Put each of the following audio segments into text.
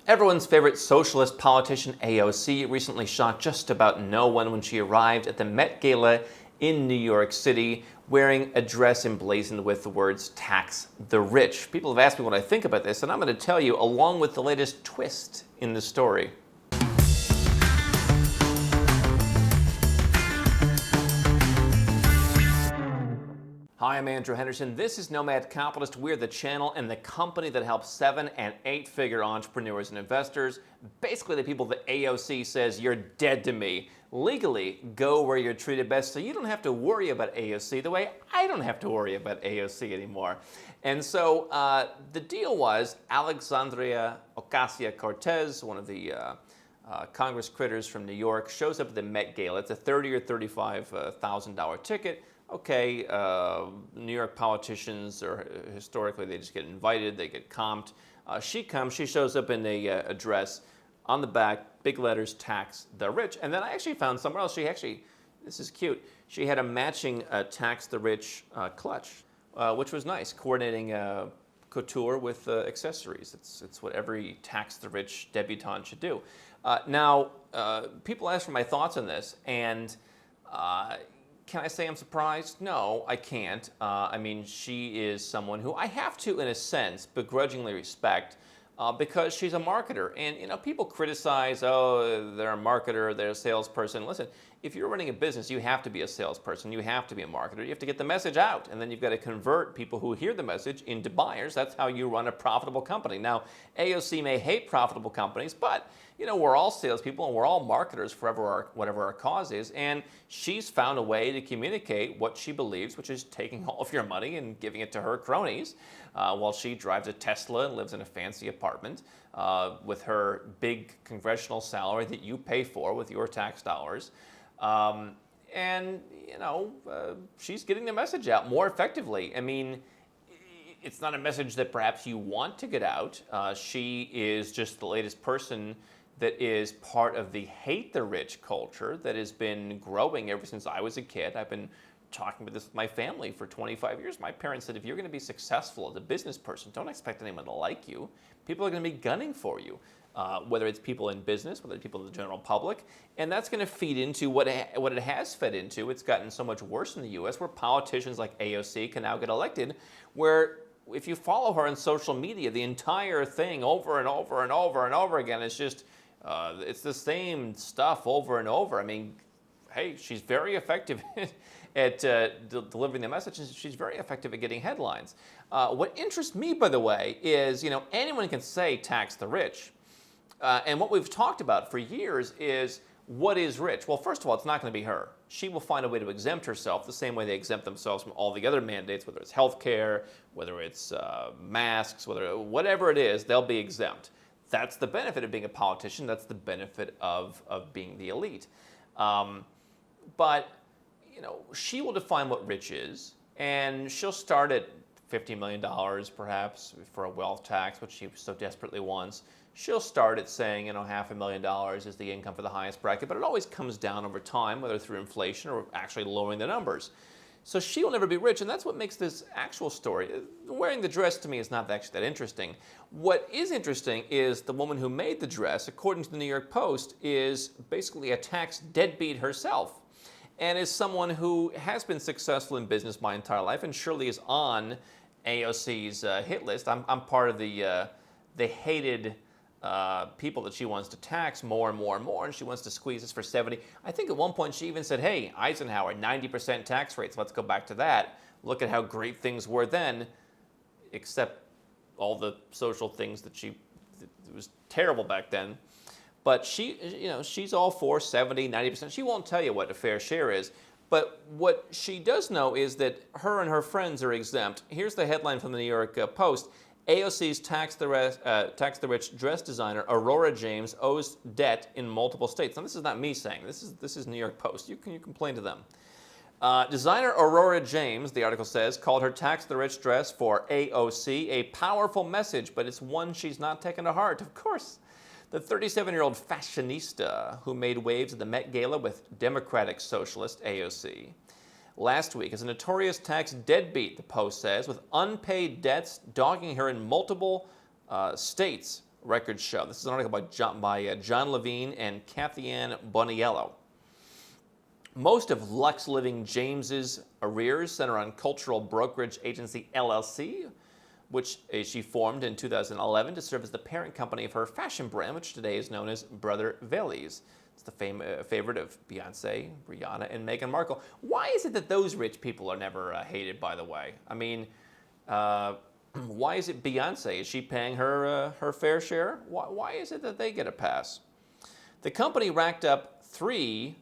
Everyone's favorite socialist politician AOC recently shocked just about no one when she arrived at the Met Gala in New York City wearing a dress emblazoned with the words "Tax the Rich." People have asked me what I think about this, and I'm going to tell you along with the latest twist in the story. Hi, I'm Andrew Henderson. This is Nomad Capitalist. We're the channel and the company that helps 7- and 8-figure entrepreneurs and investors, basically the people that AOC says you're dead to me, legally go where you're treated best so you don't have to worry about AOC the way I don't have to worry about AOC anymore. And so the deal was Alexandria Ocasio-Cortez, one of the Congress critters from New York, shows up at the Met Gala. It's a $30,000 or $35,000 ticket. Okay, New York politicians, or historically, they just get invited, they get comped. She comes, she shows up in a dress. On the back, big letters, "Tax the Rich." And then I actually found somewhere else, this is cute, she had a matching "Tax the Rich" clutch, which was nice, coordinating couture with accessories. It's what every Tax the Rich debutante should do. Now, people ask for my thoughts on this, and can I say I'm surprised? No, I can't. I mean, she is someone who I have to, in a sense, begrudgingly respect because she's a marketer. And, you know, people criticize, oh, they're a marketer, they're a salesperson. Listen, if you're running a business, you have to be a salesperson. You have to be a marketer. You have to get the message out. And then you've got to convert people who hear the message into buyers. That's how you run a profitable company. Now, AOC may hate profitable companies, but you know, we're all salespeople and we're all marketers for whatever our cause is. And she's found a way to communicate what she believes, which is taking all of your money and giving it to her cronies, while she drives a Tesla and lives in a fancy apartment with her big congressional salary that you pay for with your tax dollars. And, you know, she's getting the message out more effectively. I mean, it's not a message that perhaps you want to get out. She is just the latest person that is part of the hate the rich culture that has been growing ever since I was a kid. I've been talking about this with my family for 25 years. My parents said, if you're going to be successful as a business person, don't expect anyone to like you. People are going to be gunning for you, whether it's people in business, whether it's people in the general public. And that's going to feed into what it has fed into. It's gotten so much worse in the U.S. where politicians like AOC can now get elected, where if you follow her on social media, the entire thing over and over and over and over again is just, it's the same stuff over and over. I mean, hey, she's very effective at delivering the message, and she's very effective at getting headlines. What interests me, by the way, is, you know, anyone can say tax the rich. And what we've talked about for years is what is rich? Well, first of all, it's not going to be her. She will find a way to exempt herself the same way they exempt themselves from all the other mandates, whether it's healthcare, whether it's masks, whatever it is, they'll be exempt. That's the benefit of being a politician. That's the benefit of being the elite. But, you know, she will define what rich is, and she'll start at $50 million, perhaps, for a wealth tax, which she so desperately wants. She'll start at saying, you know, $500,000 is the income for the highest bracket, but it always comes down over time, whether through inflation or actually lowering the numbers. So she will never be rich, and that's what makes this actual story. Wearing the dress, to me, is not actually that interesting. What is interesting is the woman who made the dress, according to the New York Post, is basically a tax deadbeat herself, and is someone who has been successful in business my entire life, and surely is on AOC's hit list. I'm part of the hated people that she wants to tax more and more and more, and she wants to squeeze this for 70. I think at one point she even said, hey, Eisenhower, 90% tax rates, let's go back to that. Look at how great things were then, except all the social things it was terrible back then. But she, you know, she's all for 70, 90%. She won't tell you what a fair share is. But what she does know is that her and her friends are exempt. Here's the headline from the New York Post. AOC's tax the rich dress designer Aurora James owes debt in multiple states. Now, this is not me saying. This is New York Post. You can complain to them. Designer Aurora James, the article says, called her tax the rich dress for AOC a powerful message, but it's one she's not taken to heart. Of course, the 37-year-old fashionista who made waves at the Met Gala with Democratic socialist AOC last week is a notorious tax deadbeat, the Post says, with unpaid debts dogging her in multiple states records show. This is an article by John Levine and Kathy Ann Boniello. Most of Lux Living James's arrears center on cultural brokerage agency LLC, which she formed in 2011 to serve as the parent company of her fashion brand, which today is known as Brother Vellies. It's the favorite of Beyonce, Rihanna, and Meghan Markle. Why is it that those rich people are never hated, by the way? I mean, why is it Beyonce? Is she paying her fair share? Why is it that they get a pass? The company racked up 3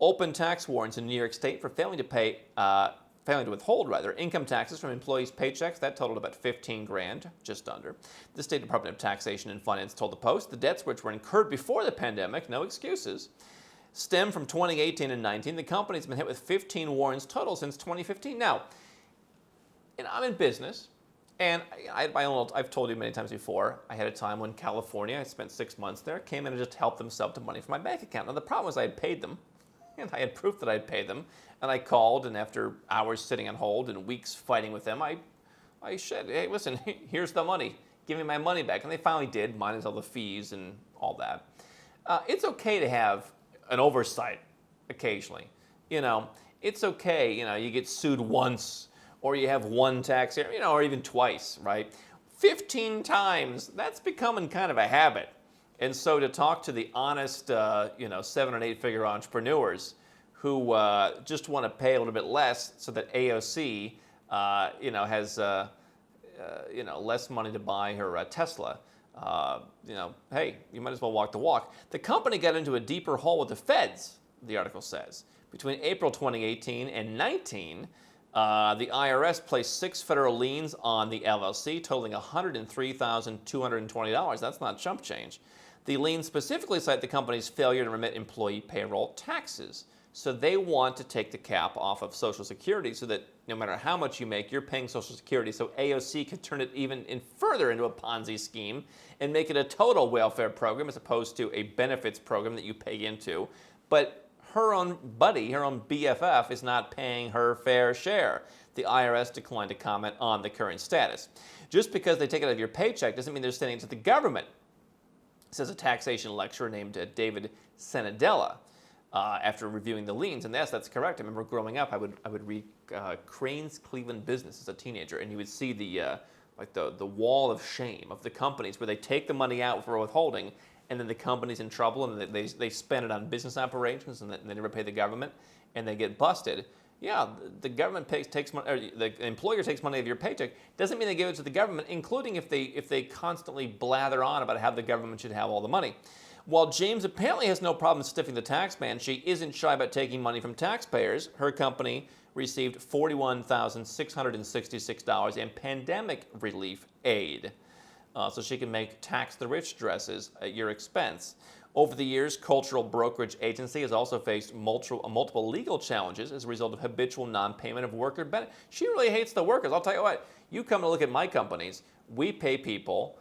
open tax warrants in New York State for failing to withhold income taxes from employees' paychecks. That totaled about 15 grand, just under. The State Department of Taxation and Finance told the Post the debts, which were incurred before the pandemic, no excuses, stem from 2018 and 19. The company's been hit with 15 warrants total since 2015. Now, I'm in business, and I've told you many times before, I had a time when California, I spent 6 months there, came in and just helped them sub to money from my bank account. Now, the problem was I had paid them, and I had proof that I'd paid them, and I called, and after hours sitting on hold and weeks fighting with them, I said, hey, listen, here's the money. Give me my money back. And they finally did, minus all the fees and all that. It's okay to have an oversight occasionally. It's okay, you get sued once, or you have one tax, or even twice, right? 15 times, that's becoming kind of a habit. And so to talk to the honest, 7- and 8-figure entrepreneurs who just want to pay a little bit less so that AOC, has, less money to buy her Tesla, hey, you might as well walk the walk. The company got into a deeper hole with the feds, the article says. Between April 2018 and 19, the IRS placed 6 federal liens on the LLC, totaling $103,220. That's not chump change. The liens specifically cite the company's failure to remit employee payroll taxes. So they want to take the cap off of Social Security so that no matter how much you make, you're paying Social Security. So AOC could turn it even further into a Ponzi scheme and make it a total welfare program as opposed to a benefits program that you pay into. But her own buddy, her own BFF, is not paying her fair share. The IRS declined to comment on the current status. Just because they take it out of your paycheck doesn't mean they're sending it to the government, says a taxation lecturer named David Senadella. After reviewing the liens, and yes, that's correct. I remember growing up, I would read Crane's Cleveland Business as a teenager, and you would see the wall of shame of the companies where they take the money out for withholding, and then the company's in trouble, and they spend it on business operations, and they never pay the government, and they get busted. Yeah, the government takes money, or the employer takes money out of your paycheck. Doesn't mean they give it to the government, including if they constantly blather on about how the government should have all the money. While James apparently has no problem stiffing the tax man, she isn't shy about taking money from taxpayers. Her company received $41,666 in pandemic relief aid, so she can make tax the rich dresses at your expense. Over the years, Cultural Brokerage Agency has also faced multiple legal challenges as a result of habitual non-payment of worker benefits. She really hates the workers. I'll tell you what, you come to look at my companies, we pay people.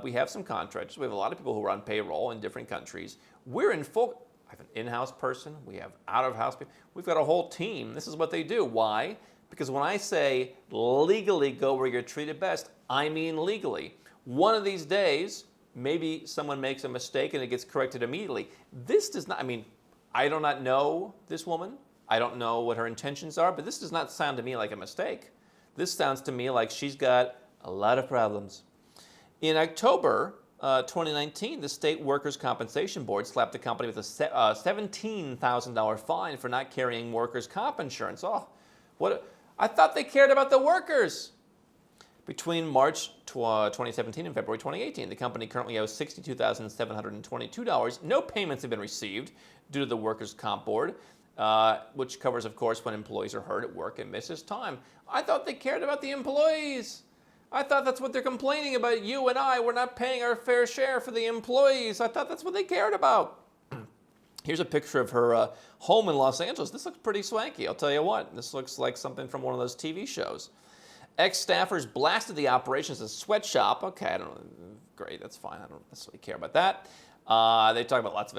We have some contractors. We have a lot of people who are on payroll in different countries. We're in full. I have an in-house person. We have out-of-house people. We've got a whole team. This is what they do. Why? Because when I say legally go where you're treated best, I mean legally. One of these days, maybe someone makes a mistake and it gets corrected immediately. This does not, I do not know this woman. I don't know what her intentions are, but this does not sound to me like a mistake. This sounds to me like she's got a lot of problems. In October 2019, the State Workers' Compensation Board slapped the company with a $17,000 fine for not carrying workers' comp insurance. Oh, what? I thought they cared about the workers. Between March 2017 and February 2018, the company currently owes $62,722. No payments have been received due to the Workers' Comp Board, which covers, of course, when employees are hurt at work and misses time. I thought they cared about the employees. I thought that's what they're complaining about. You and I, we're not paying our fair share for the employees. I thought that's what they cared about. Here's a picture of her home in Los Angeles. This looks pretty swanky, I'll tell you what. This looks like something from one of those TV shows. Ex-staffers blasted the operation as a sweatshop. Okay, I don't know. Great, that's fine. I don't necessarily care about that. They talk about lots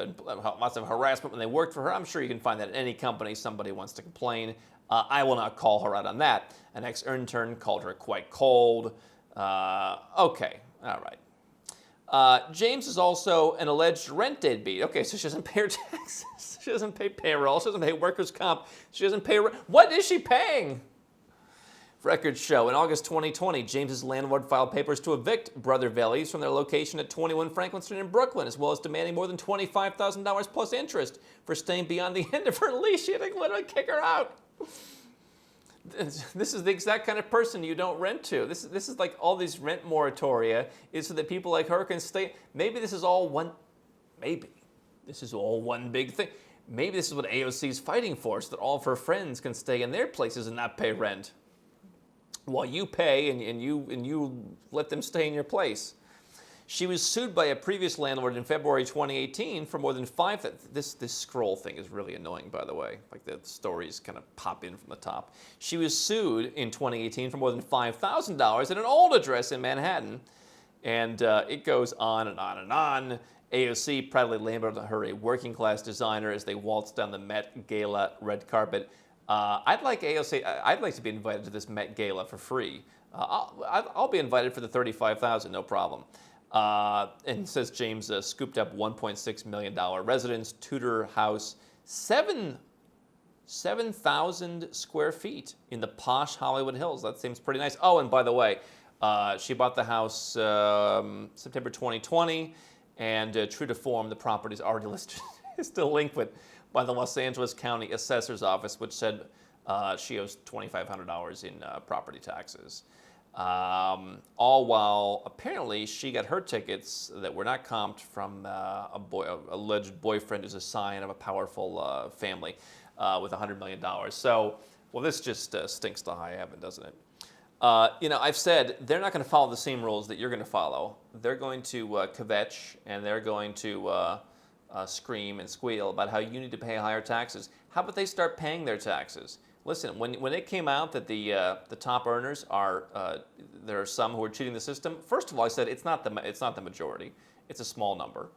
of harassment when they worked for her. I'm sure you can find that at any company. Somebody wants to complain. I will not call her out on that. An ex-intern called her quite cold. Okay, all right. James is also an alleged rent deadbeat. Okay, so she doesn't pay her taxes. She doesn't pay payroll. She doesn't pay workers' comp. She doesn't pay rent. What is she paying? Records show in August 2020, James's landlord filed papers to evict Brother Valley's from their location at 21 Franklin Street in Brooklyn, as well as demanding more than $25,000 plus interest for staying beyond the end of her lease. She had to literally kick her out. This is the exact kind of person you don't rent to. This is like all these rent moratoria is so that people like her can stay. Maybe this is all one big thing. Maybe this is what AOC is fighting for, so that all of her friends can stay in their places and not pay rent, while you pay and you let them stay in your place. She was sued by a previous landlord in February 2018 for more than this scroll thing is really annoying, by the way. Like the stories kind of pop in from the top. She was sued in 2018 for more than $5,000 at an old address in Manhattan. And it goes on and on and on. AOC proudly labeled her a working class designer as they waltzed down the Met Gala red carpet. I'd like to be invited to this Met Gala for free. I'll be invited for the $35,000, no problem. And it says James scooped up $1.6 million residence, Tudor house, 7,000 square feet in the posh Hollywood Hills. That seems pretty nice. Oh, and by the way, she bought the house September 2020, and true to form, the property is already listed as delinquent by the Los Angeles County Assessor's Office, which said she owes $2,500 in property taxes. All while apparently she got her tickets that were not comped from a alleged boyfriend who's a sign of a powerful family with $100 million. So, well, this just stinks to high heaven, doesn't it? I've said they're not going to follow the same rules that you're going to follow. They're going to kvetch, and they're going to scream and squeal about how you need to pay higher taxes. How about they start paying their taxes? Listen, when it came out that the top earners are there are some who are cheating the system. First of all, I said it's not the majority. It's a small number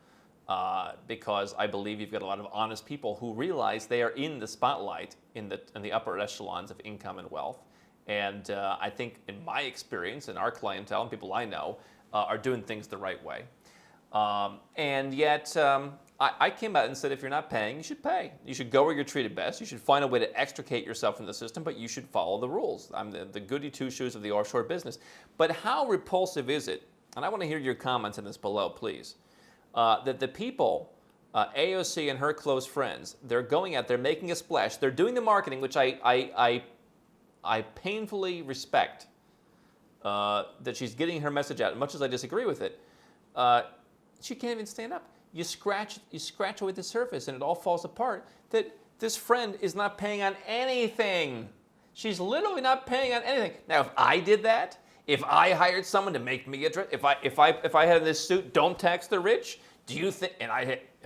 because I believe you've got a lot of honest people who realize they are in the spotlight in the upper echelons of income and wealth. And I think, in my experience, and our clientele and people I know are doing things the right way. And yet, I came out and said, if you're not paying, you should pay. You should go where you're treated best. You should find a way to extricate yourself from the system, but you should follow the rules. I'm the goody two-shoes of the offshore business. But how repulsive is it, and I want to hear your comments on this below, please, that the people, AOC and her close friends, they're going out, they're making a splash, they're doing the marketing, which I painfully respect, that she's getting her message out, much as I disagree with it. She can't even stand up. You scratch away the surface and it all falls apart. That this friend is not paying on anything. She's literally not paying on anything. Now, if I did that, if I hired someone to make me a dress, if I had this suit, don't tax the rich, do you think, and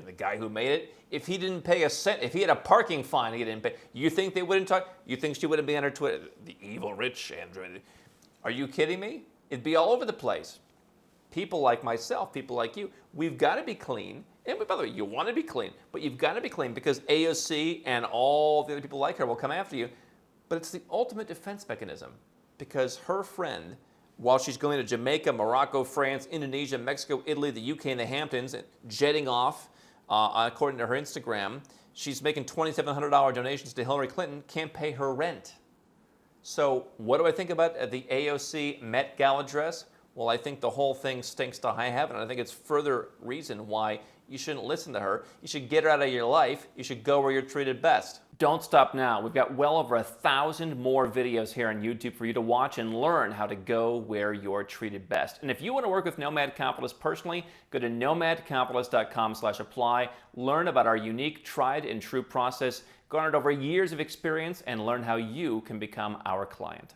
the guy who made it, if he didn't pay a cent, if he had a parking fine he didn't pay, you think they wouldn't talk? You think she wouldn't be on her Twitter? The evil rich Andrew. Are you kidding me? It'd be all over the place. People like myself, people like you, we've got to be clean. And by the way, you want to be clean, but you've got to be clean because AOC and all the other people like her will come after you. But it's the ultimate defense mechanism because her friend, while she's going to Jamaica, Morocco, France, Indonesia, Mexico, Italy, the UK, and the Hamptons, jetting off, according to her Instagram, she's making $2,700 donations to Hillary Clinton, can't pay her rent. So what do I think about the AOC Met Gala dress? Well, I think the whole thing stinks to high heaven. I think it's further reason why you shouldn't listen to her. You should get her out of your life. You should go where you're treated best. Don't stop now. We've got well over 1,000 more videos here on YouTube for you to watch and learn how to go where you're treated best. And if you want to work with Nomad Capitalist personally, go to nomadcapitalist.com/apply. Learn about our unique, tried and true process, garnered over years of experience, and learn how you can become our client.